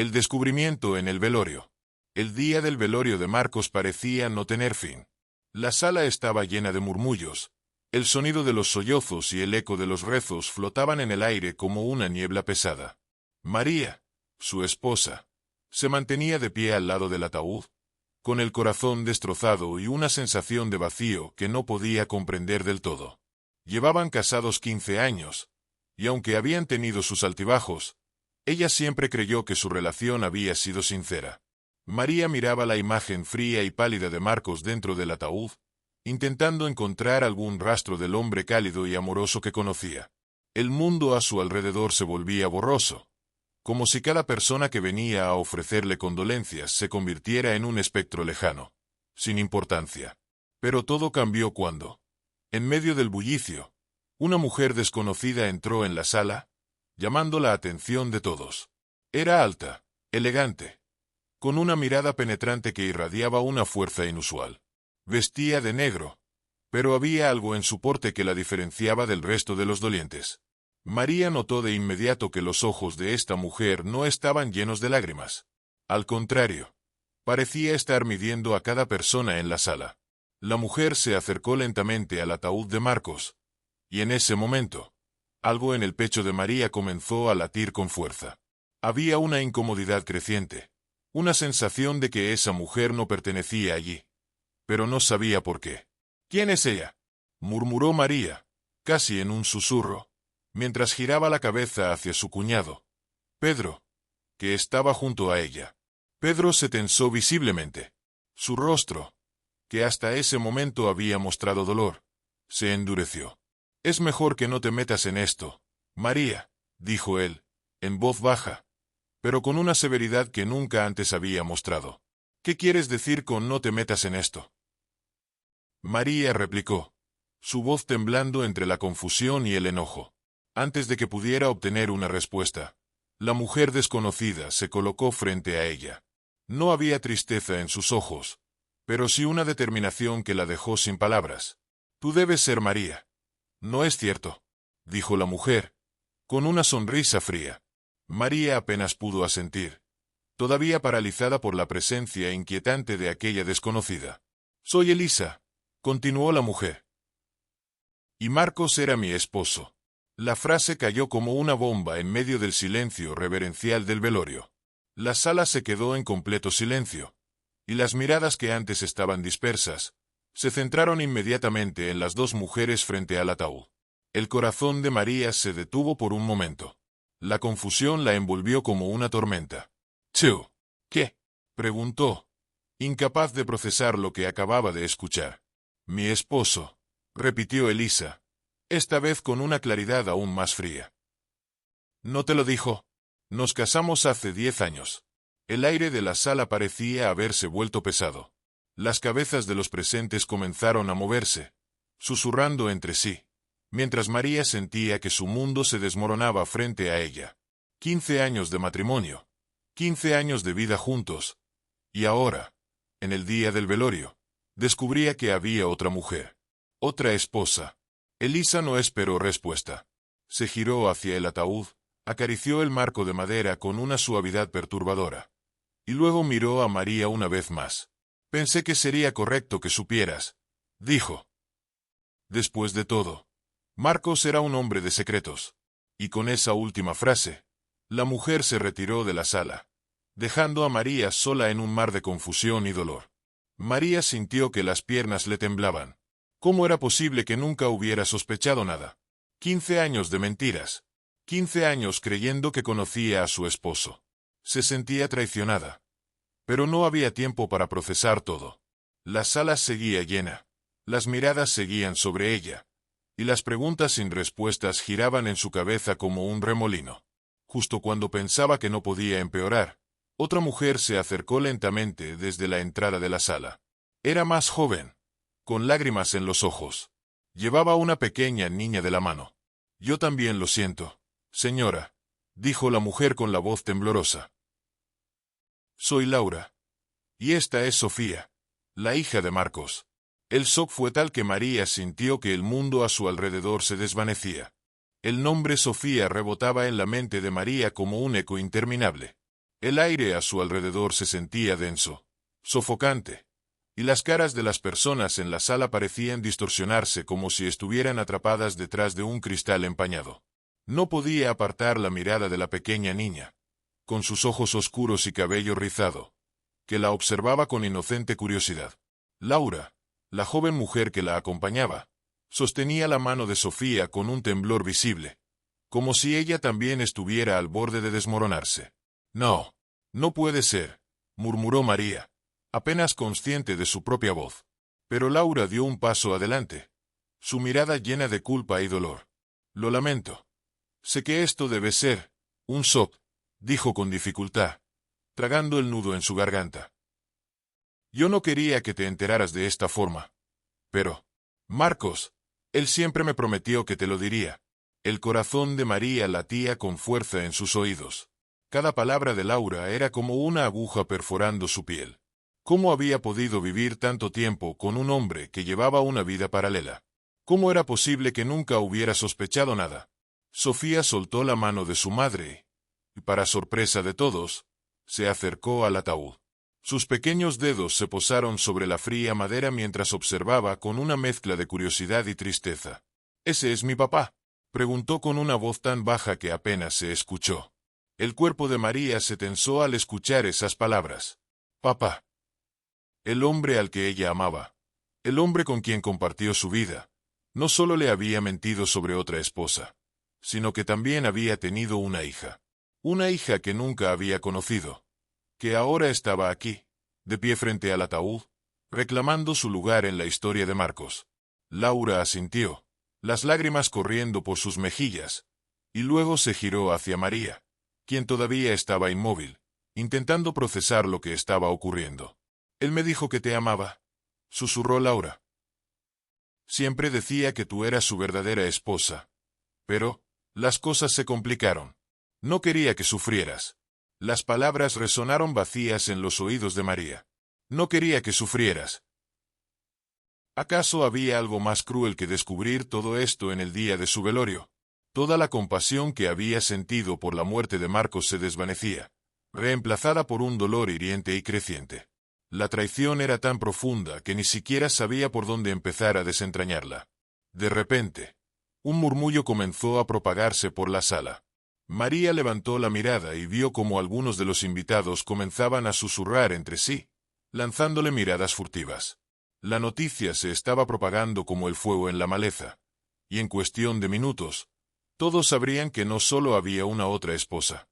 El descubrimiento en el velorio. El día del velorio de Marcos parecía no tener fin. La sala estaba llena de murmullos. El sonido de los sollozos y el eco de los rezos flotaban en el aire como una niebla pesada. María, su esposa, se mantenía de pie al lado del ataúd, con el corazón destrozado y una sensación de vacío que no podía comprender del todo. Llevaban casados 15 años, y aunque habían tenido sus altibajos, ella siempre creyó que su relación había sido sincera. María miraba la imagen fría y pálida de Marcos dentro del ataúd, intentando encontrar algún rastro del hombre cálido y amoroso que conocía. El mundo a su alrededor se volvía borroso, como si cada persona que venía a ofrecerle condolencias se convirtiera en un espectro lejano, sin importancia. Pero todo cambió cuando, en medio del bullicio, una mujer desconocida entró en la sala, llamando la atención de todos. Era alta, elegante, con una mirada penetrante que irradiaba una fuerza inusual. Vestía de negro, pero había algo en su porte que la diferenciaba del resto de los dolientes. María notó de inmediato que los ojos de esta mujer no estaban llenos de lágrimas. Al contrario, parecía estar midiendo a cada persona en la sala. La mujer se acercó lentamente al ataúd de Marcos, y en ese momento, algo en el pecho de María comenzó a latir con fuerza. Había una incomodidad creciente, una sensación de que esa mujer no pertenecía allí, pero no sabía por qué. «¿Quién es ella?», murmuró María, casi en un susurro, mientras giraba la cabeza hacia su cuñado, Pedro, que estaba junto a ella. Pedro se tensó visiblemente. Su rostro, que hasta ese momento había mostrado dolor, se endureció. «Es mejor que no te metas en esto, María», dijo él, en voz baja, pero con una severidad que nunca antes había mostrado. «¿Qué quieres decir con no te metas en esto?». María replicó, su voz temblando entre la confusión y el enojo. Antes de que pudiera obtener una respuesta, la mujer desconocida se colocó frente a ella. No había tristeza en sus ojos, pero sí una determinación que la dejó sin palabras. «Tú debes ser María». «No es cierto», dijo la mujer, con una sonrisa fría. María apenas pudo asentir, todavía paralizada por la presencia inquietante de aquella desconocida. «Soy Elisa», continuó la mujer. «Y Marcos era mi esposo». La frase cayó como una bomba en medio del silencio reverencial del velorio. La sala se quedó en completo silencio, y las miradas que antes estaban dispersas, se centraron inmediatamente en las dos mujeres frente al ataúd. El corazón de María se detuvo por un momento. La confusión la envolvió como una tormenta. «Chu, ¿qué?», preguntó, incapaz de procesar lo que acababa de escuchar. «Mi esposo», repitió Elisa, esta vez con una claridad aún más fría. «¿No te lo dijo? Nos casamos hace 10 años». El aire de la sala parecía haberse vuelto pesado. Las cabezas de los presentes comenzaron a moverse, susurrando entre sí, mientras María sentía que su mundo se desmoronaba frente a ella. 15 años de matrimonio, 15 años de vida juntos, y ahora, en el día del velorio, descubría que había otra mujer, otra esposa. Elisa no esperó respuesta. Se giró hacia el ataúd, acarició el marco de madera con una suavidad perturbadora, y luego miró a María una vez más. «Pensé que sería correcto que supieras», dijo. Después de todo, Marcos era un hombre de secretos, y con esa última frase, la mujer se retiró de la sala, dejando a María sola en un mar de confusión y dolor. María sintió que las piernas le temblaban. ¿Cómo era posible que nunca hubiera sospechado nada? 15 años de mentiras. 15 años creyendo que conocía a su esposo. Se sentía traicionada. Pero no había tiempo para procesar todo. La sala seguía llena. Las miradas seguían sobre ella. Y las preguntas sin respuestas giraban en su cabeza como un remolino. Justo cuando pensaba que no podía empeorar, otra mujer se acercó lentamente desde la entrada de la sala. Era más joven, con lágrimas en los ojos. Llevaba una pequeña niña de la mano. «Yo también lo siento, señora», dijo la mujer con la voz temblorosa. «Soy Laura. Y esta es Sofía, la hija de Marcos». El shock fue tal que María sintió que el mundo a su alrededor se desvanecía. El nombre Sofía rebotaba en la mente de María como un eco interminable. El aire a su alrededor se sentía denso, sofocante, y las caras de las personas en la sala parecían distorsionarse como si estuvieran atrapadas detrás de un cristal empañado. No podía apartar la mirada de la pequeña niña, con sus ojos oscuros y cabello rizado, que la observaba con inocente curiosidad. Laura, la joven mujer que la acompañaba, sostenía la mano de Sofía con un temblor visible, como si ella también estuviera al borde de desmoronarse. No, no puede ser, murmuró María, apenas consciente de su propia voz. Pero Laura dio un paso adelante, su mirada llena de culpa y dolor. Lo lamento. Sé que esto debe ser un shock, dijo con dificultad, tragando el nudo en su garganta. Yo no quería que te enteraras de esta forma. Pero, Marcos, él siempre me prometió que te lo diría. El corazón de María latía con fuerza en sus oídos. Cada palabra de Laura era como una aguja perforando su piel. ¿Cómo había podido vivir tanto tiempo con un hombre que llevaba una vida paralela? ¿Cómo era posible que nunca hubiera sospechado nada? Sofía soltó la mano de su madre y, para sorpresa de todos, se acercó al ataúd. Sus pequeños dedos se posaron sobre la fría madera mientras observaba con una mezcla de curiosidad y tristeza. «¿Ese es mi papá?», preguntó con una voz tan baja que apenas se escuchó. El cuerpo de María se tensó al escuchar esas palabras. «Papá». El hombre al que ella amaba, el hombre con quien compartió su vida, no solo le había mentido sobre otra esposa, sino que también había tenido una hija que nunca había conocido, que ahora estaba aquí, de pie frente al ataúd, reclamando su lugar en la historia de Marcos. Laura asintió, las lágrimas corriendo por sus mejillas, y luego se giró hacia María, quien todavía estaba inmóvil, intentando procesar lo que estaba ocurriendo. «Él me dijo que te amaba», susurró Laura. «Siempre decía que tú eras su verdadera esposa. Pero las cosas se complicaron. No quería que sufrieras». Las palabras resonaron vacías en los oídos de María. «No quería que sufrieras». ¿Acaso había algo más cruel que descubrir todo esto en el día de su velorio? Toda la compasión que había sentido por la muerte de Marcos se desvanecía, reemplazada por un dolor hiriente y creciente. La traición era tan profunda que ni siquiera sabía por dónde empezar a desentrañarla. De repente, un murmullo comenzó a propagarse por la sala. María levantó la mirada y vio cómo algunos de los invitados comenzaban a susurrar entre sí, lanzándole miradas furtivas. La noticia se estaba propagando como el fuego en la maleza, y en cuestión de minutos, todos sabrían que no solo había una otra esposa,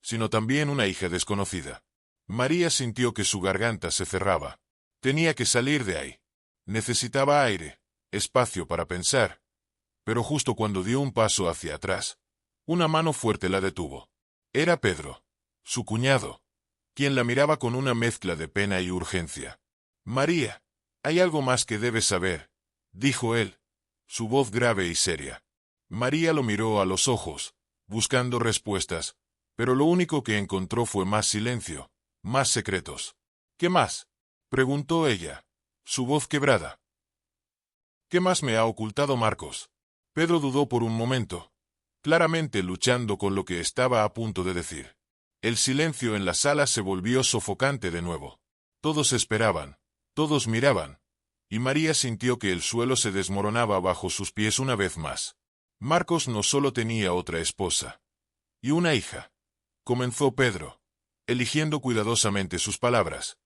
sino también una hija desconocida. María sintió que su garganta se cerraba. Tenía que salir de ahí. Necesitaba aire, espacio para pensar. Pero justo cuando dio un paso hacia atrás, una mano fuerte la detuvo. Era Pedro, su cuñado, quien la miraba con una mezcla de pena y urgencia. «María, hay algo más que debes saber», dijo él, su voz grave y seria. María lo miró a los ojos, buscando respuestas, pero lo único que encontró fue más silencio, más secretos. «¿Qué más?», preguntó ella, su voz quebrada. «¿Qué más me ha ocultado Marcos?». Pedro dudó por un momento, claramente luchando con lo que estaba a punto de decir. El silencio en la sala se volvió sofocante de nuevo. Todos esperaban, todos miraban, y María sintió que el suelo se desmoronaba bajo sus pies una vez más. Marcos no solo tenía otra esposa, y una hija. Comenzó Pedro, eligiendo cuidadosamente sus palabras.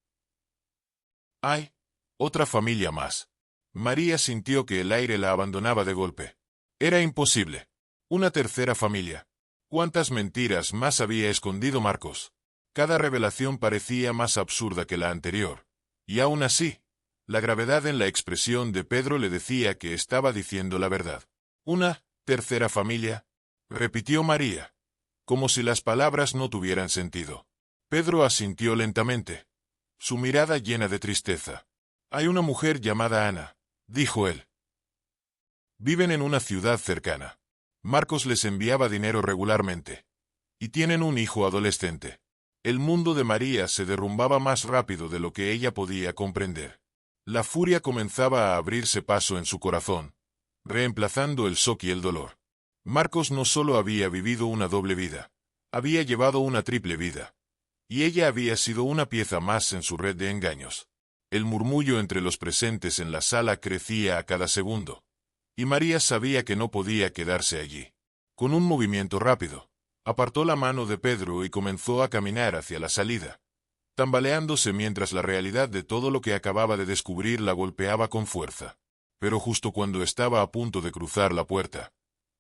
«Hay otra familia más». María sintió que el aire la abandonaba de golpe. Era imposible. Una tercera familia. ¿Cuántas mentiras más había escondido Marcos? Cada revelación parecía más absurda que la anterior. Y aún así, la gravedad en la expresión de Pedro le decía que estaba diciendo la verdad. «¿Una tercera familia?», repitió María, como si las palabras no tuvieran sentido. Pedro asintió lentamente, su mirada llena de tristeza. «Hay una mujer llamada Ana», dijo él. «Viven en una ciudad cercana. Marcos les enviaba dinero regularmente. Y tienen un hijo adolescente». El mundo de María se derrumbaba más rápido de lo que ella podía comprender. La furia comenzaba a abrirse paso en su corazón, reemplazando el shock y el dolor. Marcos no solo había vivido una doble vida, había llevado una triple vida. y ella había sido una pieza más en su red de engaños. El murmullo entre los presentes en la sala crecía a cada segundo, y María sabía que no podía quedarse allí. Con un movimiento rápido, apartó la mano de Pedro y comenzó a caminar hacia la salida, tambaleándose mientras la realidad de todo lo que acababa de descubrir la golpeaba con fuerza. Pero justo cuando estaba a punto de cruzar la puerta,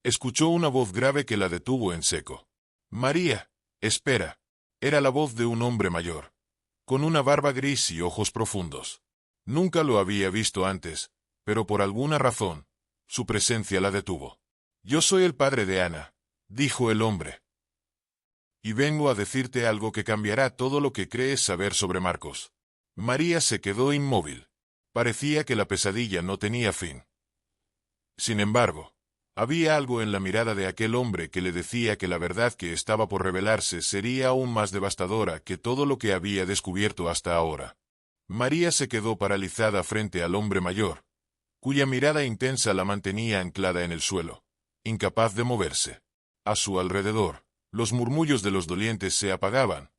escuchó una voz grave que la detuvo en seco. «María, espera». Era la voz de un hombre mayor, con una barba gris y ojos profundos. Nunca lo había visto antes, pero por alguna razón, su presencia la detuvo. «Yo soy el padre de Ana», dijo el hombre. «Y vengo a decirte algo que cambiará todo lo que crees saber sobre Marcos». María se quedó inmóvil. Parecía que la pesadilla no tenía fin. Sin embargo, había algo en la mirada de aquel hombre que le decía que la verdad que estaba por revelarse sería aún más devastadora que todo lo que había descubierto hasta ahora. María se quedó paralizada frente al hombre mayor, cuya mirada intensa la mantenía anclada en el suelo, incapaz de moverse. A su alrededor, los murmullos de los dolientes se apagaban,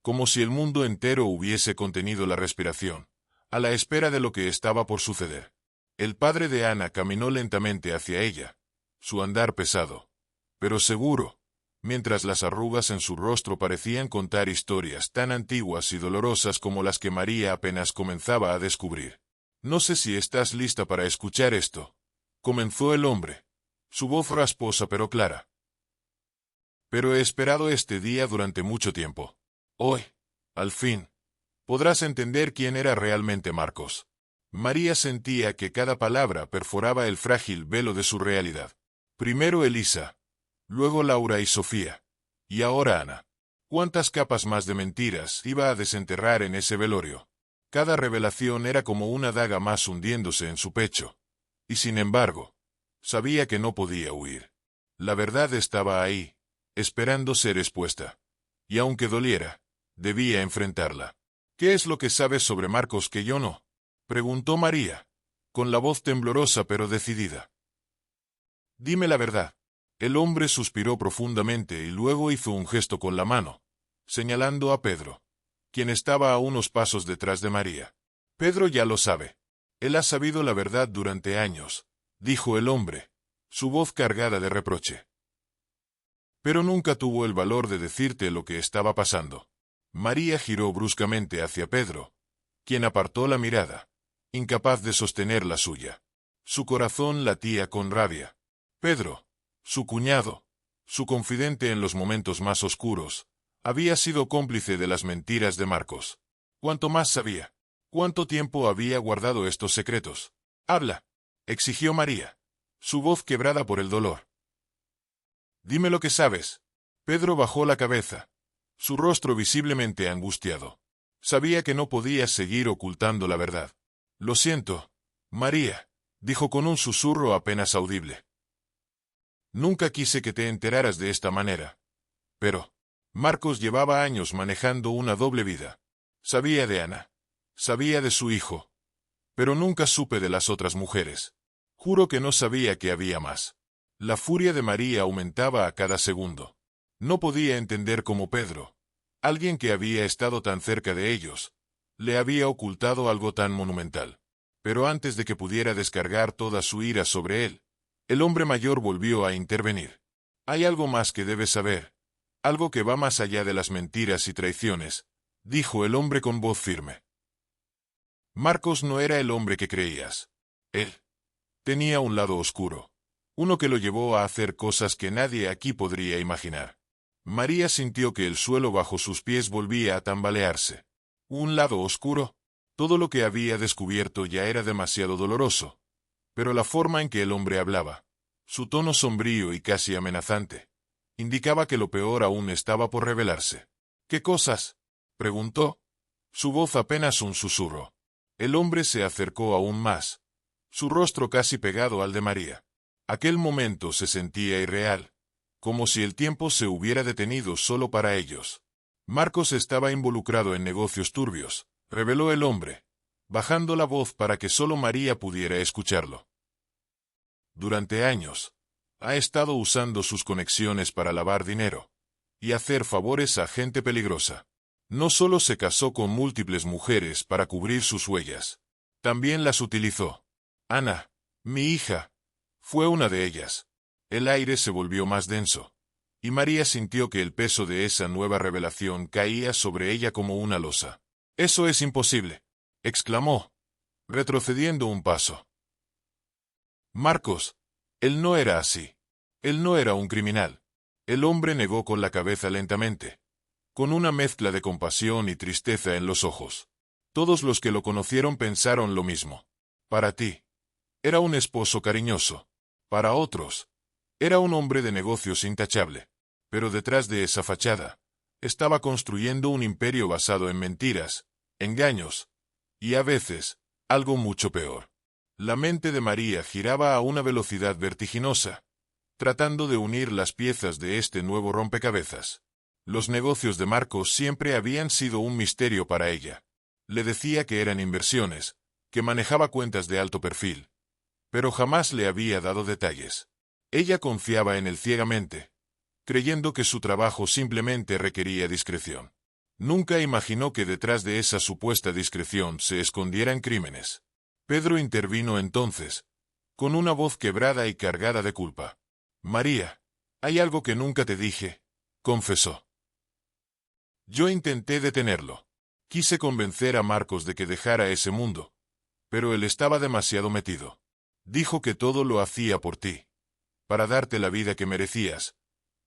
como si el mundo entero hubiese contenido la respiración, a la espera de lo que estaba por suceder. El padre de Ana caminó lentamente hacia ella, su andar pesado, pero seguro, mientras las arrugas en su rostro parecían contar historias tan antiguas y dolorosas como las que María apenas comenzaba a descubrir. «No sé si estás lista para escuchar esto», comenzó el hombre, su voz rasposa pero clara. «Pero he esperado este día durante mucho tiempo. Hoy, al fin, podrás entender quién era realmente Marcos». María sentía que cada palabra perforaba el frágil velo de su realidad. Primero Elisa, luego Laura y Sofía, y ahora Ana. ¿Cuántas capas más de mentiras iba a desenterrar en ese velorio? Cada revelación era como una daga más hundiéndose en su pecho. Y sin embargo, sabía que no podía huir. La verdad estaba ahí, esperando ser expuesta. Y aunque doliera, debía enfrentarla. «¿Qué es lo que sabes sobre Marcos que yo no?», preguntó María, con la voz temblorosa pero decidida. «Dime la verdad». El hombre suspiró profundamente y luego hizo un gesto con la mano, señalando a Pedro, quien estaba a unos pasos detrás de María. «Pedro ya lo sabe. Él ha sabido la verdad durante años», dijo el hombre, su voz cargada de reproche. «Pero nunca tuvo el valor de decirte lo que estaba pasando». María giró bruscamente hacia Pedro, quien apartó la mirada, incapaz de sostener la suya. Su corazón latía con rabia. Pedro, su cuñado, su confidente en los momentos más oscuros, había sido cómplice de las mentiras de Marcos. ¿Cuánto más sabía? ¿Cuánto tiempo había guardado estos secretos? «Habla», exigió María, su voz quebrada por el dolor. «Dime lo que sabes». Pedro bajó la cabeza, su rostro visiblemente angustiado. Sabía que no podía seguir ocultando la verdad. «Lo siento, María», dijo con un susurro apenas audible. «Nunca quise que te enteraras de esta manera. Pero Marcos llevaba años manejando una doble vida. Sabía de Ana, sabía de su hijo, pero nunca supe de las otras mujeres. Juro que no sabía que había más». La furia de María aumentaba a cada segundo. No podía entender cómo Pedro, alguien que había estado tan cerca de ellos, le había ocultado algo tan monumental. Pero antes de que pudiera descargar toda su ira sobre él, el hombre mayor volvió a intervenir. «Hay algo más que debes saber, algo que va más allá de las mentiras y traiciones», dijo el hombre con voz firme. «Marcos no era el hombre que creías. Él tenía un lado oscuro, uno que lo llevó a hacer cosas que nadie aquí podría imaginar». María sintió que el suelo bajo sus pies volvía a tambalearse. ¿Un lado oscuro? Todo lo que había descubierto ya era demasiado doloroso. Pero la forma en que el hombre hablaba, su tono sombrío y casi amenazante, indicaba que lo peor aún estaba por revelarse. «¿Qué cosas?», preguntó, su voz apenas un susurro. El hombre se acercó aún más, su rostro casi pegado al de María. Aquel momento se sentía irreal, como si el tiempo se hubiera detenido solo para ellos. «Marcos estaba involucrado en negocios turbios», reveló el hombre, bajando la voz para que solo María pudiera escucharlo. «Durante años, ha estado usando sus conexiones para lavar dinero y hacer favores a gente peligrosa. No solo se casó con múltiples mujeres para cubrir sus huellas, también las utilizó. Ana, mi hija, fue una de ellas. El aire se volvió más denso, y María sintió que el peso de esa nueva revelación caía sobre ella como una losa. «Eso es imposible», exclamó, retrocediendo un paso. «Marcos, él no era así. Él no era un criminal». El hombre negó con la cabeza lentamente, con una mezcla de compasión y tristeza en los ojos. Todos los que lo conocieron pensaron lo mismo. Para ti, era un esposo cariñoso. Para otros, era un hombre de negocios intachable. Pero detrás de esa fachada, estaba construyendo un imperio basado en mentiras, engaños, y a veces, algo mucho peor. La mente de María giraba a una velocidad vertiginosa, tratando de unir las piezas de este nuevo rompecabezas. Los negocios de Marcos siempre habían sido un misterio para ella. Le decía que eran inversiones, que manejaba cuentas de alto perfil, pero jamás le había dado detalles. Ella confiaba en él ciegamente, creyendo que su trabajo simplemente requería discreción. Nunca imaginó que detrás de esa supuesta discreción se escondieran crímenes. Pedro intervino entonces, con una voz quebrada y cargada de culpa. «María, hay algo que nunca te dije», confesó. «Yo intenté detenerlo. Quise convencer a Marcos de que dejara ese mundo, pero él estaba demasiado metido. Dijo que todo lo hacía por ti, para darte la vida que merecías,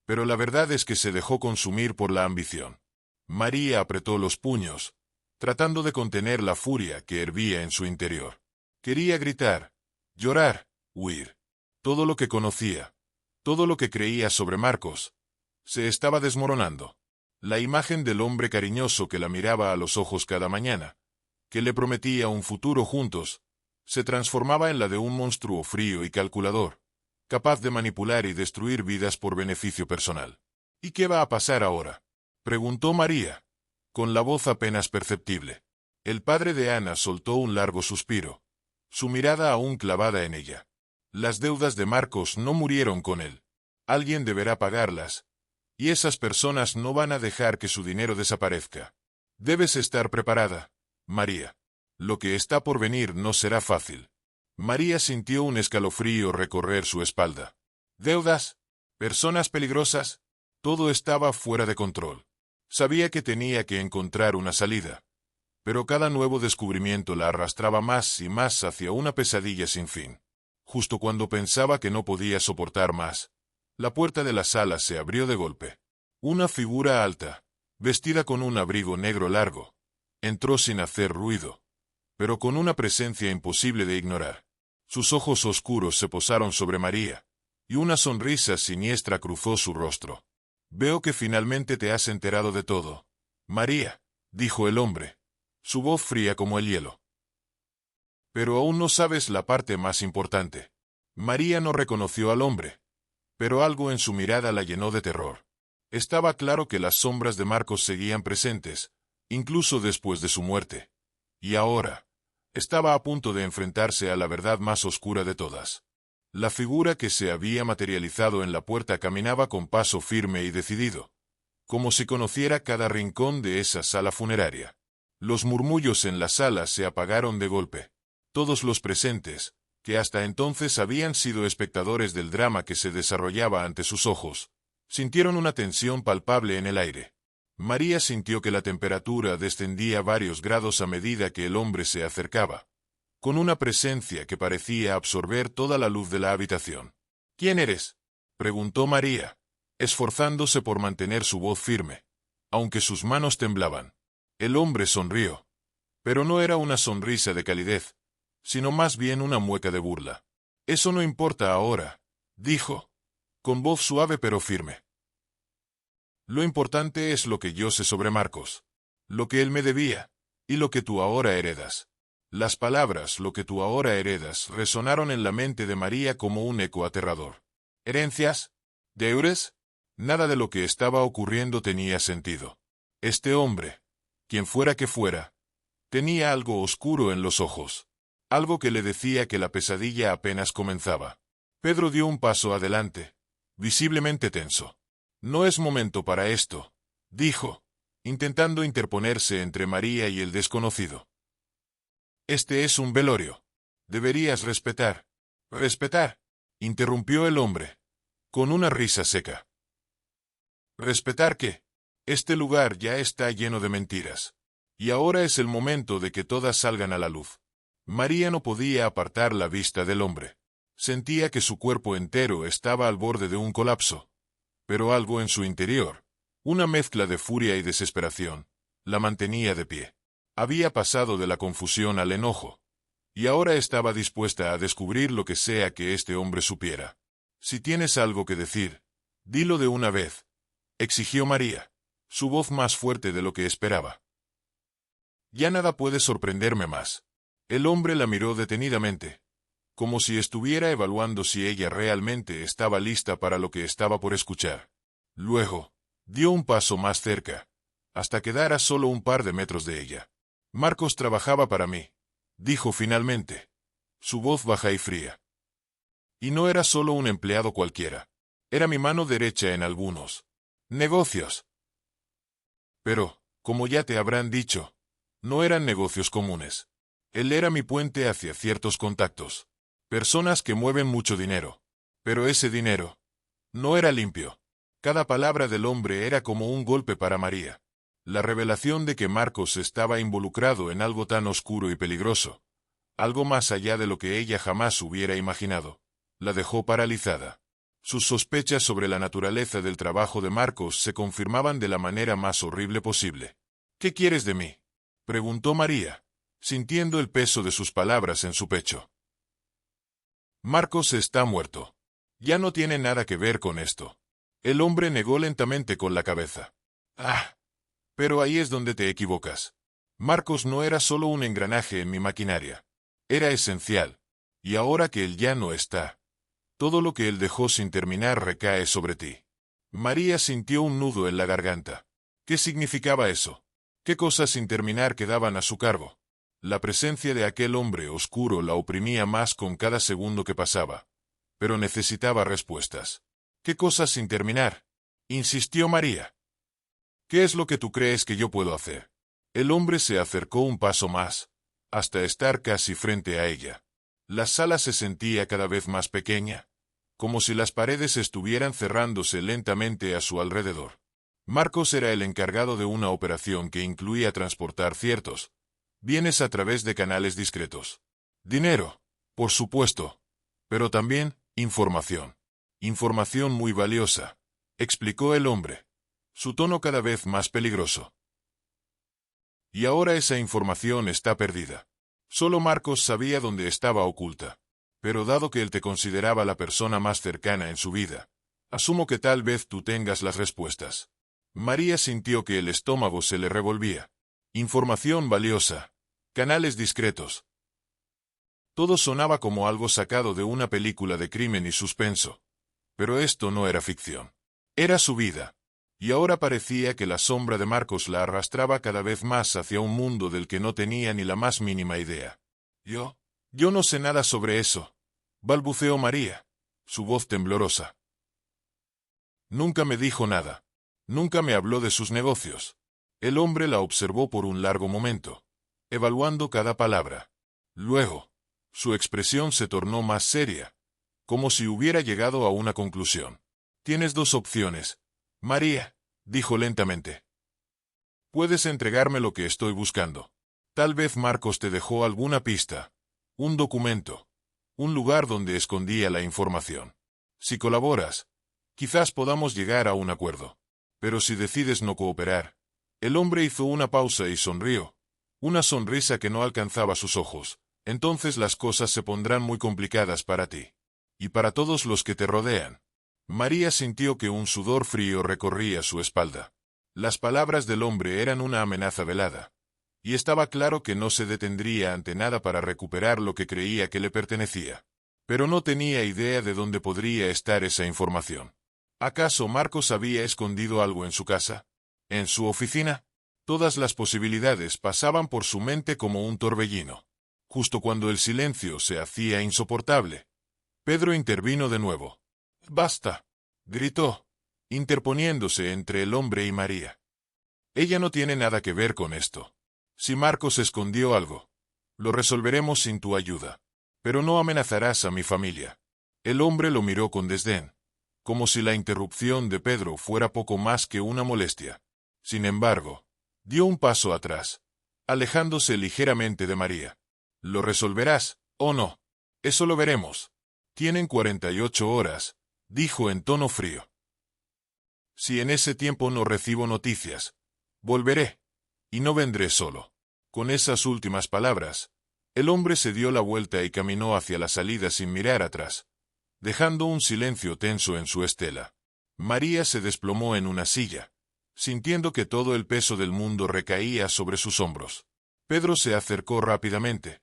pero la verdad es que se dejó consumir por la ambición». María apretó los puños, tratando de contener la furia que hervía en su interior. Quería gritar, llorar, huir. Todo lo que conocía, todo lo que creía sobre Marcos, se estaba desmoronando. La imagen del hombre cariñoso que la miraba a los ojos cada mañana, que le prometía un futuro juntos, se transformaba en la de un monstruo frío y calculador, capaz de manipular y destruir vidas por beneficio personal. «¿Y qué va a pasar ahora?», preguntó María, con la voz apenas perceptible. El padre de Ana soltó un largo suspiro, su mirada aún clavada en ella. Las deudas de Marcos no murieron con él. Alguien deberá pagarlas, y esas personas no van a dejar que su dinero desaparezca. Debes estar preparada, María. Lo que está por venir no será fácil. María sintió un escalofrío recorrer su espalda. ¿Deudas? ¿Personas peligrosas? Todo estaba fuera de control. Sabía que tenía que encontrar una salida, pero cada nuevo descubrimiento la arrastraba más y más hacia una pesadilla sin fin. Justo cuando pensaba que no podía soportar más, la puerta de la sala se abrió de golpe. Una figura alta, vestida con un abrigo negro largo, entró sin hacer ruido, pero con una presencia imposible de ignorar. Sus ojos oscuros se posaron sobre María, y una sonrisa siniestra cruzó su rostro. «Veo que finalmente te has enterado de todo, María», dijo el hombre, su voz fría como el hielo. «Pero aún no sabes la parte más importante». María no reconoció al hombre, pero algo en su mirada la llenó de terror. Estaba claro que las sombras de Marcos seguían presentes, incluso después de su muerte. Y ahora, estaba a punto de enfrentarse a la verdad más oscura de todas. La figura que se había materializado en la puerta caminaba con paso firme y decidido, como si conociera cada rincón de esa sala funeraria. Los murmullos en la sala se apagaron de golpe. Todos los presentes, que hasta entonces habían sido espectadores del drama que se desarrollaba ante sus ojos, sintieron una tensión palpable en el aire. María sintió que la temperatura descendía varios grados a medida que el hombre se acercaba, con una presencia que parecía absorber toda la luz de la habitación. «¿Quién eres?», preguntó María, esforzándose por mantener su voz firme, aunque sus manos temblaban. El hombre sonrió, pero no era una sonrisa de calidez, sino más bien una mueca de burla. «Eso no importa ahora», dijo, con voz suave pero firme. «Lo importante es lo que yo sé sobre Marcos, lo que él me debía, y lo que tú ahora heredas». Las palabras «lo que tú ahora heredas» resonaron en la mente de María como un eco aterrador. ¿Herencias? ¿Deures? Nada de lo que estaba ocurriendo tenía sentido. Este hombre, quien fuera que fuera, tenía algo oscuro en los ojos, algo que le decía que la pesadilla apenas comenzaba. Pedro dio un paso adelante, visiblemente tenso. «No es momento para esto», dijo, intentando interponerse entre María y el desconocido. Este es un velorio. Deberías respetar. ¿Respetar? Interrumpió el hombre, con una risa seca. ¿Respetar qué? Este lugar ya está lleno de mentiras. Y ahora es el momento de que todas salgan a la luz. María no podía apartar la vista del hombre. Sentía que su cuerpo entero estaba al borde de un colapso. Pero algo en su interior, una mezcla de furia y desesperación, la mantenía de pie. Había pasado de la confusión al enojo. Y ahora estaba dispuesta a descubrir lo que sea que este hombre supiera. Si tienes algo que decir, dilo de una vez, exigió María, su voz más fuerte de lo que esperaba. Ya nada puede sorprenderme más. El hombre la miró detenidamente, como si estuviera evaluando si ella realmente estaba lista para lo que estaba por escuchar. Luego, dio un paso más cerca, hasta quedar a solo un par de metros de ella. Marcos trabajaba para mí, dijo finalmente, su voz baja y fría. Y no era solo un empleado cualquiera. Era mi mano derecha en algunos negocios. Pero, como ya te habrán dicho, no eran negocios comunes. Él era mi puente hacia ciertos contactos. Personas que mueven mucho dinero. Pero ese dinero no era limpio. Cada palabra del hombre era como un golpe para María. La revelación de que Marcos estaba involucrado en algo tan oscuro y peligroso, algo más allá de lo que ella jamás hubiera imaginado, la dejó paralizada. Sus sospechas sobre la naturaleza del trabajo de Marcos se confirmaban de la manera más horrible posible. ¿Qué quieres de mí?, preguntó María, sintiendo el peso de sus palabras en su pecho. Marcos está muerto. Ya no tiene nada que ver con esto. El hombre negó lentamente con la cabeza. Ah, pero ahí es donde te equivocas. Marcos no era solo un engranaje en mi maquinaria. Era esencial. Y ahora que él ya no está, todo lo que él dejó sin terminar recae sobre ti. María sintió un nudo en la garganta. ¿Qué significaba eso? ¿Qué cosas sin terminar quedaban a su cargo? La presencia de aquel hombre oscuro la oprimía más con cada segundo que pasaba. Pero necesitaba respuestas. ¿Qué cosas sin terminar?, insistió María. ¿Qué es lo que tú crees que yo puedo hacer? El hombre se acercó un paso más, hasta estar casi frente a ella. La sala se sentía cada vez más pequeña, como si las paredes estuvieran cerrándose lentamente a su alrededor. Marcos era el encargado de una operación que incluía transportar ciertos bienes a través de canales discretos. Dinero, por supuesto, pero también información. Información muy valiosa, explicó el hombre, su tono cada vez más peligroso. Y ahora esa información está perdida. Solo Marcos sabía dónde estaba oculta. Pero dado que él te consideraba la persona más cercana en su vida, asumo que tal vez tú tengas las respuestas. María sintió que el estómago se le revolvía. Información valiosa. Canales discretos. Todo sonaba como algo sacado de una película de crimen y suspenso. Pero esto no era ficción. Era su vida. Y ahora parecía que la sombra de Marcos la arrastraba cada vez más hacia un mundo del que no tenía ni la más mínima idea. Yo no sé nada sobre eso, balbuceó María, su voz temblorosa. Nunca me dijo nada. Nunca me habló de sus negocios. El hombre la observó por un largo momento, evaluando cada palabra. Luego, su expresión se tornó más seria, como si hubiera llegado a una conclusión. Tienes dos opciones, María, dijo lentamente. Puedes entregarme lo que estoy buscando. Tal vez Marcos te dejó alguna pista, un documento, un lugar donde escondía la información. Si colaboras, quizás podamos llegar a un acuerdo. Pero si decides no cooperar... El hombre hizo una pausa y sonrió, una sonrisa que no alcanzaba sus ojos. Entonces las cosas se pondrán muy complicadas para ti. Y para todos los que te rodean. María sintió que un sudor frío recorría su espalda. Las palabras del hombre eran una amenaza velada. Y estaba claro que no se detendría ante nada para recuperar lo que creía que le pertenecía. Pero no tenía idea de dónde podría estar esa información. ¿Acaso Marcos había escondido algo en su casa? ¿En su oficina? Todas las posibilidades pasaban por su mente como un torbellino. Justo cuando el silencio se hacía insoportable, Pedro intervino de nuevo. «¡Basta!», gritó, interponiéndose entre el hombre y María. Ella no tiene nada que ver con esto. Si Marcos escondió algo, lo resolveremos sin tu ayuda. Pero no amenazarás a mi familia. El hombre lo miró con desdén, como si la interrupción de Pedro fuera poco más que una molestia. Sin embargo, dio un paso atrás, alejándose ligeramente de María. ¿Lo resolverás, o no? Eso lo veremos. Tienen 48 horas, dijo en tono frío. Si en ese tiempo no recibo noticias, volveré, y no vendré solo. Con esas últimas palabras, el hombre se dio la vuelta y caminó hacia la salida sin mirar atrás, dejando un silencio tenso en su estela. María se desplomó en una silla, sintiendo que todo el peso del mundo recaía sobre sus hombros. Pedro se acercó rápidamente,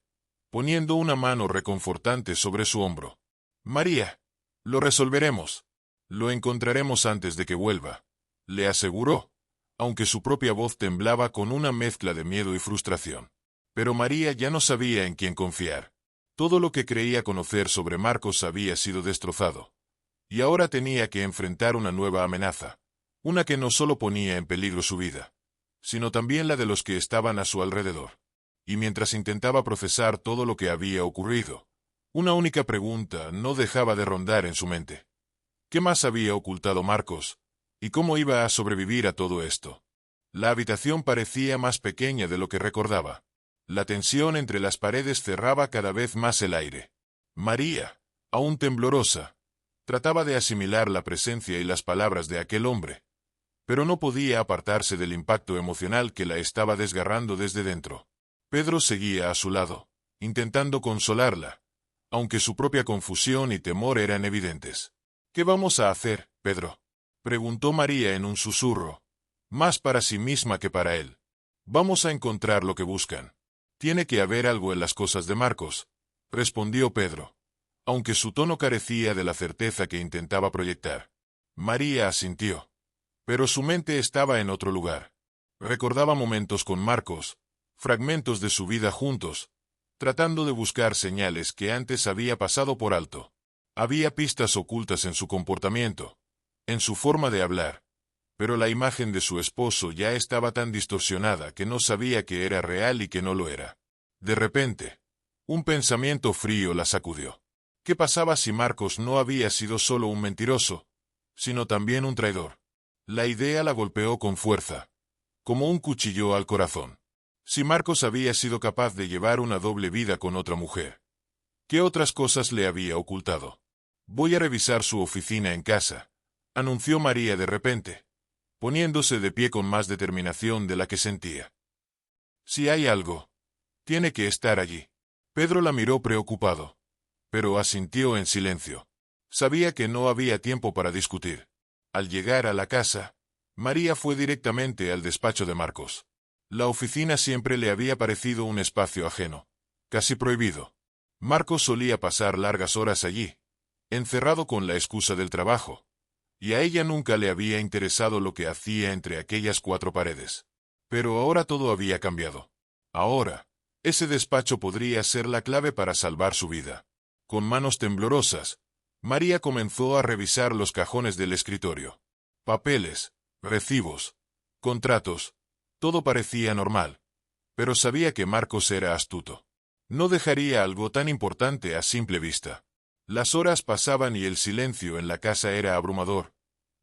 poniendo una mano reconfortante sobre su hombro. María, lo resolveremos. Lo encontraremos antes de que vuelva, le aseguró, aunque su propia voz temblaba con una mezcla de miedo y frustración. Pero María ya no sabía en quién confiar. Todo lo que creía conocer sobre Marcos había sido destrozado, y ahora tenía que enfrentar una nueva amenaza, una que no solo ponía en peligro su vida, sino también la de los que estaban a su alrededor. Y mientras intentaba procesar todo lo que había ocurrido, una única pregunta no dejaba de rondar en su mente. ¿Qué más había ocultado Marcos? ¿Y cómo iba a sobrevivir a todo esto? La habitación parecía más pequeña de lo que recordaba. La tensión entre las paredes cerraba cada vez más el aire. María, aún temblorosa, trataba de asimilar la presencia y las palabras de aquel hombre, pero no podía apartarse del impacto emocional que la estaba desgarrando desde dentro. Pedro seguía a su lado, intentando consolarla, aunque su propia confusión y temor eran evidentes. ¿Qué vamos a hacer, Pedro?, preguntó María en un susurro, más para sí misma que para él. Vamos a encontrar lo que buscan. Tiene que haber algo en las cosas de Marcos, respondió Pedro, aunque su tono carecía de la certeza que intentaba proyectar. María asintió, pero su mente estaba en otro lugar. Recordaba momentos con Marcos, fragmentos de su vida juntos, tratando de buscar señales que antes había pasado por alto. Había pistas ocultas en su comportamiento, en su forma de hablar, pero la imagen de su esposo ya estaba tan distorsionada que no sabía que era real y que no lo era. De repente, un pensamiento frío la sacudió. ¿Qué pasaba si Marcos no había sido solo un mentiroso, sino también un traidor? La idea la golpeó con fuerza, como un cuchillo al corazón. Si Marcos había sido capaz de llevar una doble vida con otra mujer, ¿qué otras cosas le había ocultado? Voy a revisar su oficina en casa, anunció María de repente, poniéndose de pie con más determinación de la que sentía. Si hay algo, tiene que estar allí. Pedro la miró preocupado, pero asintió en silencio. Sabía que no había tiempo para discutir. Al llegar a la casa, María fue directamente al despacho de Marcos. La oficina siempre le había parecido un espacio ajeno, casi prohibido. Marcos solía pasar largas horas allí, encerrado con la excusa del trabajo, y a ella nunca le había interesado lo que hacía entre aquellas cuatro paredes. Pero ahora todo había cambiado. Ahora, ese despacho podría ser la clave para salvar su vida. Con manos temblorosas, María comenzó a revisar los cajones del escritorio. Papeles, recibos, contratos, todo parecía normal, pero sabía que Marcos era astuto. No dejaría algo tan importante a simple vista. Las horas pasaban y el silencio en la casa era abrumador,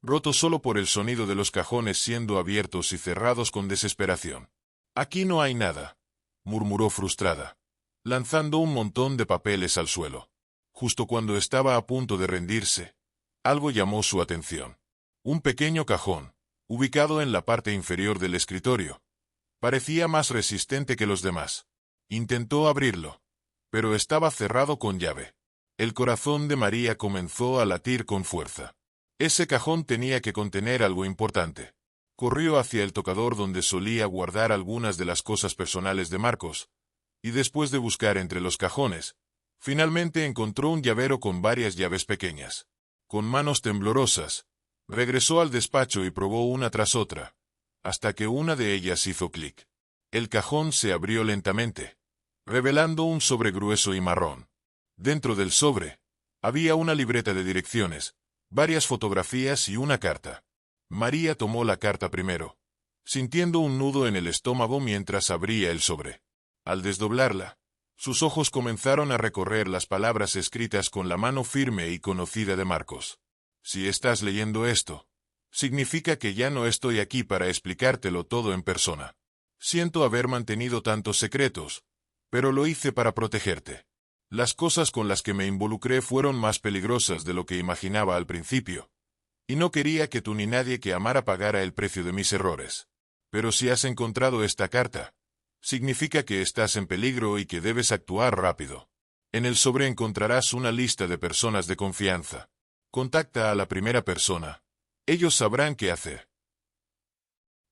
roto solo por el sonido de los cajones siendo abiertos y cerrados con desesperación. «Aquí no hay nada», murmuró frustrada, lanzando un montón de papeles al suelo. Justo cuando estaba a punto de rendirse, algo llamó su atención. Un pequeño cajón, ubicado en la parte inferior del escritorio, parecía más resistente que los demás. Intentó abrirlo, pero estaba cerrado con llave. El corazón de María comenzó a latir con fuerza. Ese cajón tenía que contener algo importante. Corrió hacia el tocador donde solía guardar algunas de las cosas personales de Marcos, y después de buscar entre los cajones, finalmente encontró un llavero con varias llaves pequeñas. Con manos temblorosas, regresó al despacho y probó una tras otra, hasta que una de ellas hizo clic. El cajón se abrió lentamente, revelando un sobre grueso y marrón. Dentro del sobre, había una libreta de direcciones, varias fotografías y una carta. María tomó la carta primero, sintiendo un nudo en el estómago mientras abría el sobre. Al desdoblarla, sus ojos comenzaron a recorrer las palabras escritas con la mano firme y conocida de Marcos. Si estás leyendo esto, significa que ya no estoy aquí para explicártelo todo en persona. Siento haber mantenido tantos secretos, pero lo hice para protegerte. Las cosas con las que me involucré fueron más peligrosas de lo que imaginaba al principio, y no quería que tú ni nadie que amara pagara el precio de mis errores. Pero si has encontrado esta carta, significa que estás en peligro y que debes actuar rápido. En el sobre encontrarás una lista de personas de confianza. Contacta a la primera persona. Ellos sabrán qué hacer.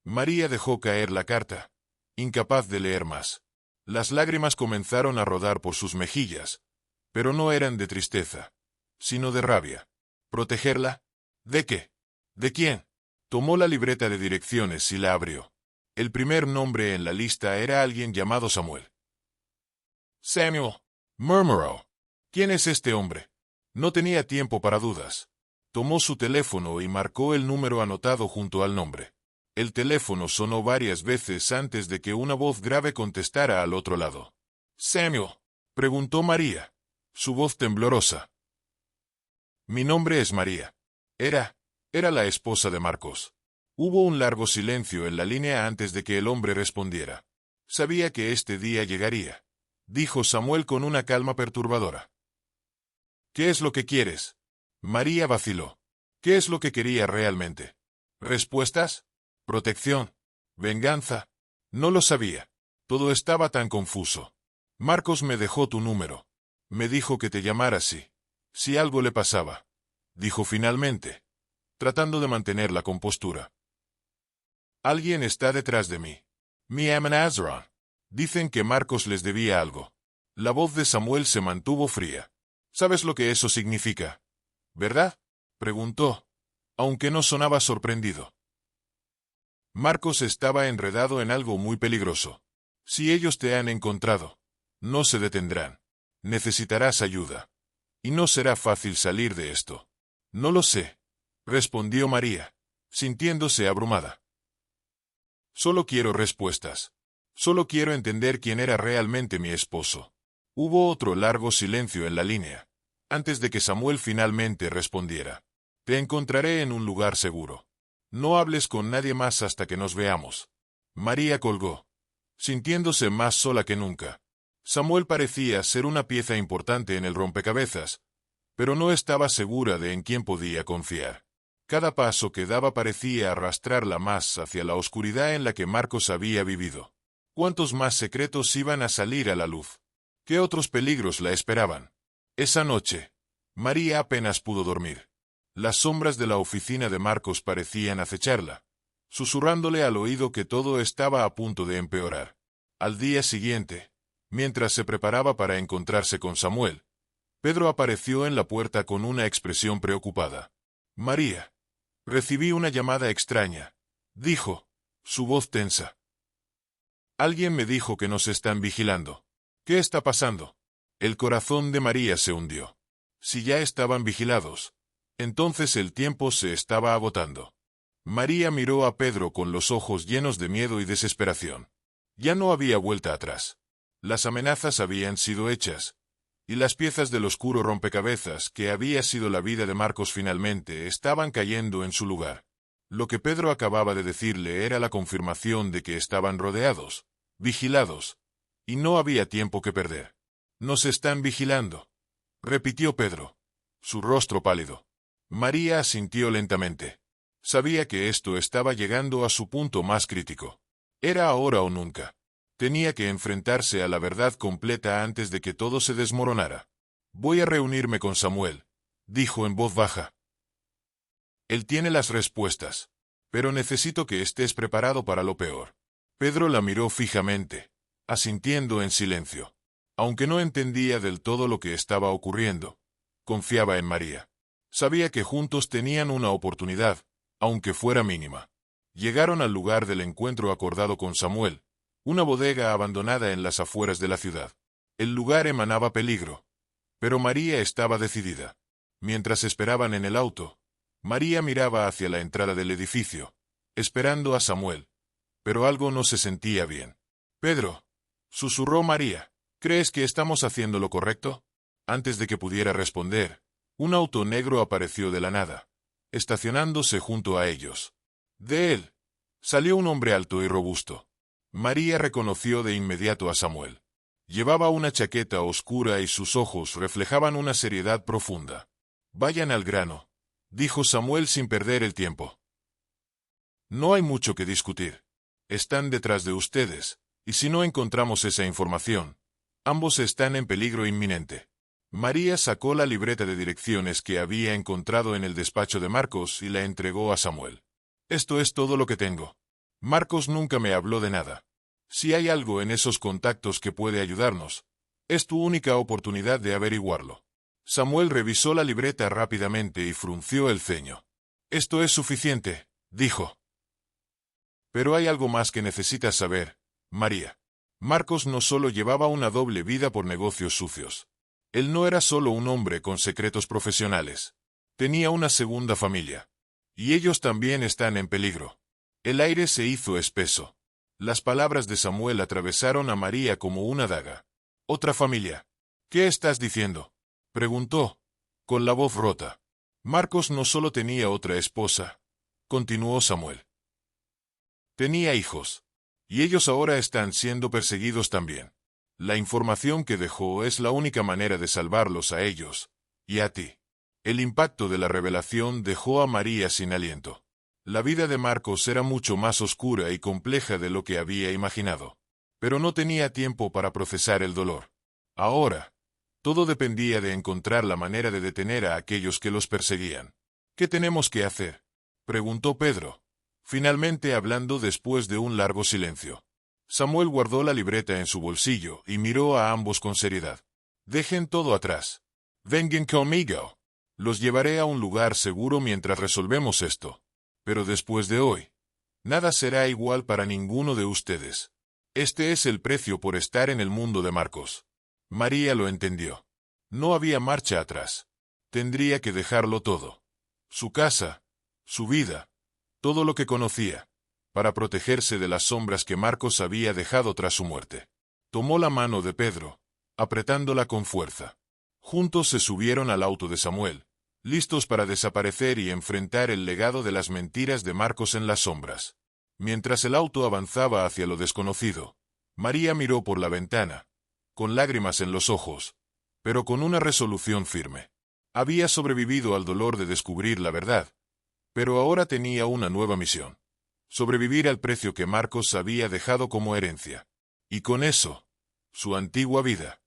María dejó caer la carta, incapaz de leer más. Las lágrimas comenzaron a rodar por sus mejillas, pero no eran de tristeza, sino de rabia. ¿Protegerla? ¿De qué? ¿De quién? Tomó la libreta de direcciones y la abrió. El primer nombre en la lista era alguien llamado Samuel. Samuel, murmuró. ¿Quién es este hombre? No tenía tiempo para dudas. Tomó su teléfono y marcó el número anotado junto al nombre. El teléfono sonó varias veces antes de que una voz grave contestara al otro lado. «Samuel», preguntó María, su voz temblorosa. «Mi nombre es María». Era la esposa de Marcos. Hubo un largo silencio en la línea antes de que el hombre respondiera. Sabía que este día llegaría, dijo Samuel con una calma perturbadora. «¿Qué es lo que quieres?» María vaciló. ¿Qué es lo que quería realmente? ¿Respuestas? ¿Protección? ¿Venganza? No lo sabía. Todo estaba tan confuso. Marcos me dejó tu número. Me dijo que te llamara si algo le pasaba. Dijo finalmente, tratando de mantener la compostura. Alguien está detrás de mí. Mi Amazron. Dicen que Marcos les debía algo. La voz de Samuel se mantuvo fría. ¿Sabes lo que eso significa? ¿Verdad?, preguntó, aunque no sonaba sorprendido. Marcos estaba enredado en algo muy peligroso. Si ellos te han encontrado, no se detendrán. Necesitarás ayuda. Y no será fácil salir de esto. No lo sé, respondió María, sintiéndose abrumada. Solo quiero respuestas. Solo quiero entender quién era realmente mi esposo. Hubo otro largo silencio en la línea, antes de que Samuel finalmente respondiera. Te encontraré en un lugar seguro. No hables con nadie más hasta que nos veamos. María colgó, sintiéndose más sola que nunca. Samuel parecía ser una pieza importante en el rompecabezas, pero no estaba segura de en quién podía confiar. Cada paso que daba parecía arrastrarla más hacia la oscuridad en la que Marcos había vivido. ¿Cuántos más secretos iban a salir a la luz? ¿Qué otros peligros la esperaban? Esa noche, María apenas pudo dormir. Las sombras de la oficina de Marcos parecían acecharla, susurrándole al oído que todo estaba a punto de empeorar. Al día siguiente, mientras se preparaba para encontrarse con Samuel, Pedro apareció en la puerta con una expresión preocupada. «María, recibí una llamada extraña», dijo, su voz tensa. «Alguien me dijo que nos están vigilando. ¿Qué está pasando?» El corazón de María se hundió. Si ya estaban vigilados, entonces el tiempo se estaba agotando. María miró a Pedro con los ojos llenos de miedo y desesperación. Ya no había vuelta atrás. Las amenazas habían sido hechas, y las piezas del oscuro rompecabezas que había sido la vida de Marcos finalmente estaban cayendo en su lugar. Lo que Pedro acababa de decirle era la confirmación de que estaban rodeados, vigilados, y no había tiempo que perder. «Nos están vigilando», repitió Pedro, su rostro pálido. María asintió lentamente. Sabía que esto estaba llegando a su punto más crítico. Era ahora o nunca. Tenía que enfrentarse a la verdad completa antes de que todo se desmoronara. «Voy a reunirme con Samuel», dijo en voz baja. «Él tiene las respuestas, pero necesito que estés preparado para lo peor». Pedro la miró fijamente, asintiendo en silencio. Aunque no entendía del todo lo que estaba ocurriendo, confiaba en María. Sabía que juntos tenían una oportunidad, aunque fuera mínima. Llegaron al lugar del encuentro acordado con Samuel, una bodega abandonada en las afueras de la ciudad. El lugar emanaba peligro, pero María estaba decidida. Mientras esperaban en el auto, María miraba hacia la entrada del edificio, esperando a Samuel, pero algo no se sentía bien. «Pedro», susurró María, «¿crees que estamos haciendo lo correcto?» Antes de que pudiera responder, un auto negro apareció de la nada, estacionándose junto a ellos. De él salió un hombre alto y robusto. María reconoció de inmediato a Samuel. Llevaba una chaqueta oscura y sus ojos reflejaban una seriedad profunda. «Vayan al grano», dijo Samuel sin perder el tiempo. «No hay mucho que discutir. Están detrás de ustedes, y si no encontramos esa información, ambos están en peligro inminente». María sacó la libreta de direcciones que había encontrado en el despacho de Marcos y la entregó a Samuel. «Esto es todo lo que tengo. Marcos nunca me habló de nada. Si hay algo en esos contactos que puede ayudarnos, es tu única oportunidad de averiguarlo». Samuel revisó la libreta rápidamente y frunció el ceño. «Esto es suficiente», dijo. «Pero hay algo más que necesitas saber, María. Marcos no solo llevaba una doble vida por negocios sucios. Él no era solo un hombre con secretos profesionales. Tenía una segunda familia. Y ellos también están en peligro». El aire se hizo espeso. Las palabras de Samuel atravesaron a María como una daga. «¿Otra familia? ¿Qué estás diciendo?», preguntó, con la voz rota. «Marcos no solo tenía otra esposa», continuó Samuel. «Tenía hijos. Y ellos ahora están siendo perseguidos también. La información que dejó es la única manera de salvarlos a ellos, y a ti». El impacto de la revelación dejó a María sin aliento. La vida de Marcos era mucho más oscura y compleja de lo que había imaginado. Pero no tenía tiempo para procesar el dolor. Ahora, todo dependía de encontrar la manera de detener a aquellos que los perseguían. «¿Qué tenemos que hacer?», preguntó Pedro, finalmente hablando después de un largo silencio. Samuel guardó la libreta en su bolsillo y miró a ambos con seriedad. «Dejen todo atrás. Vengan conmigo. Los llevaré a un lugar seguro mientras resolvemos esto. Pero después de hoy, nada será igual para ninguno de ustedes. Este es el precio por estar en el mundo de Marcos». María lo entendió. No había marcha atrás. Tendría que dejarlo todo. Su casa, su vida, todo lo que conocía, para protegerse de las sombras que Marcos había dejado tras su muerte. Tomó la mano de Pedro, apretándola con fuerza. Juntos se subieron al auto de Samuel, listos para desaparecer y enfrentar el legado de las mentiras de Marcos en las sombras. Mientras el auto avanzaba hacia lo desconocido, María miró por la ventana, con lágrimas en los ojos, pero con una resolución firme. Había sobrevivido al dolor de descubrir la verdad, pero ahora tenía una nueva misión: sobrevivir al precio que Marcos había dejado como herencia. Y con eso, su antigua vida,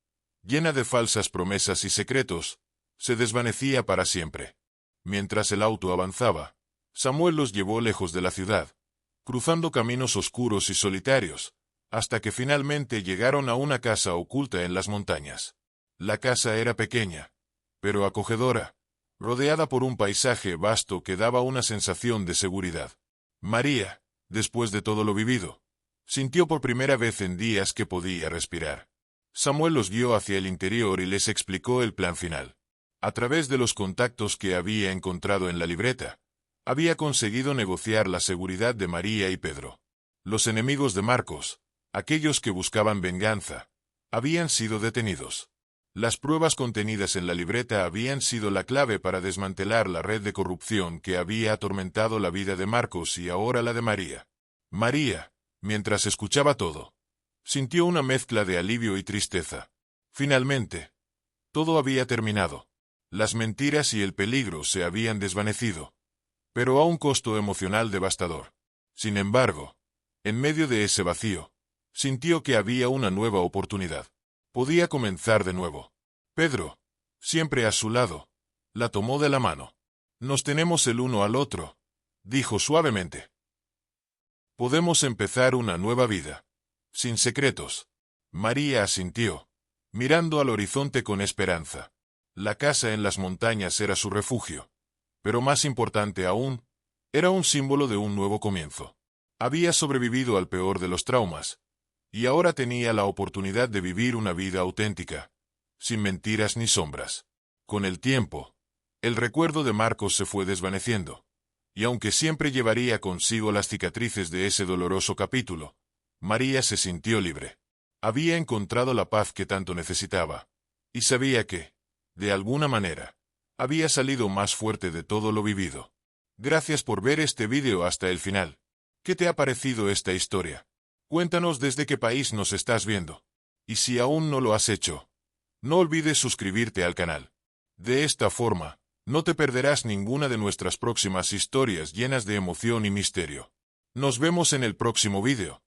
llena de falsas promesas y secretos, se desvanecía para siempre. Mientras el auto avanzaba, Samuel los llevó lejos de la ciudad, cruzando caminos oscuros y solitarios, hasta que finalmente llegaron a una casa oculta en las montañas. La casa era pequeña, pero acogedora, rodeada por un paisaje vasto que daba una sensación de seguridad. María, después de todo lo vivido, sintió por primera vez en días que podía respirar. Samuel los guió hacia el interior y les explicó el plan final. A través de los contactos que había encontrado en la libreta, había conseguido negociar la seguridad de María y Pedro. Los enemigos de Marcos, aquellos que buscaban venganza, habían sido detenidos. Las pruebas contenidas en la libreta habían sido la clave para desmantelar la red de corrupción que había atormentado la vida de Marcos y ahora la de María. María, mientras escuchaba todo, sintió una mezcla de alivio y tristeza. Finalmente, todo había terminado. Las mentiras y el peligro se habían desvanecido, pero a un costo emocional devastador. Sin embargo, en medio de ese vacío, sintió que había una nueva oportunidad. Podía comenzar de nuevo. Pedro, siempre a su lado, la tomó de la mano. «Nos tenemos el uno al otro», dijo suavemente. «Podemos empezar una nueva vida, sin secretos». María asintió, mirando al horizonte con esperanza. La casa en las montañas era su refugio, pero más importante aún, era un símbolo de un nuevo comienzo. Había sobrevivido al peor de los traumas, y ahora tenía la oportunidad de vivir una vida auténtica, sin mentiras ni sombras. Con el tiempo, el recuerdo de Marcos se fue desvaneciendo, Y aunque siempre llevaría consigo las cicatrices de ese doloroso capítulo, María se sintió libre. Había encontrado la paz que tanto necesitaba, y sabía que, de alguna manera, había salido más fuerte de todo lo vivido. Gracias por ver este vídeo hasta el final. ¿Qué te ha parecido esta historia? Cuéntanos desde qué país nos estás viendo. Y si aún no lo has hecho, no olvides suscribirte al canal. De esta forma, no te perderás ninguna de nuestras próximas historias llenas de emoción y misterio. Nos vemos en el próximo vídeo.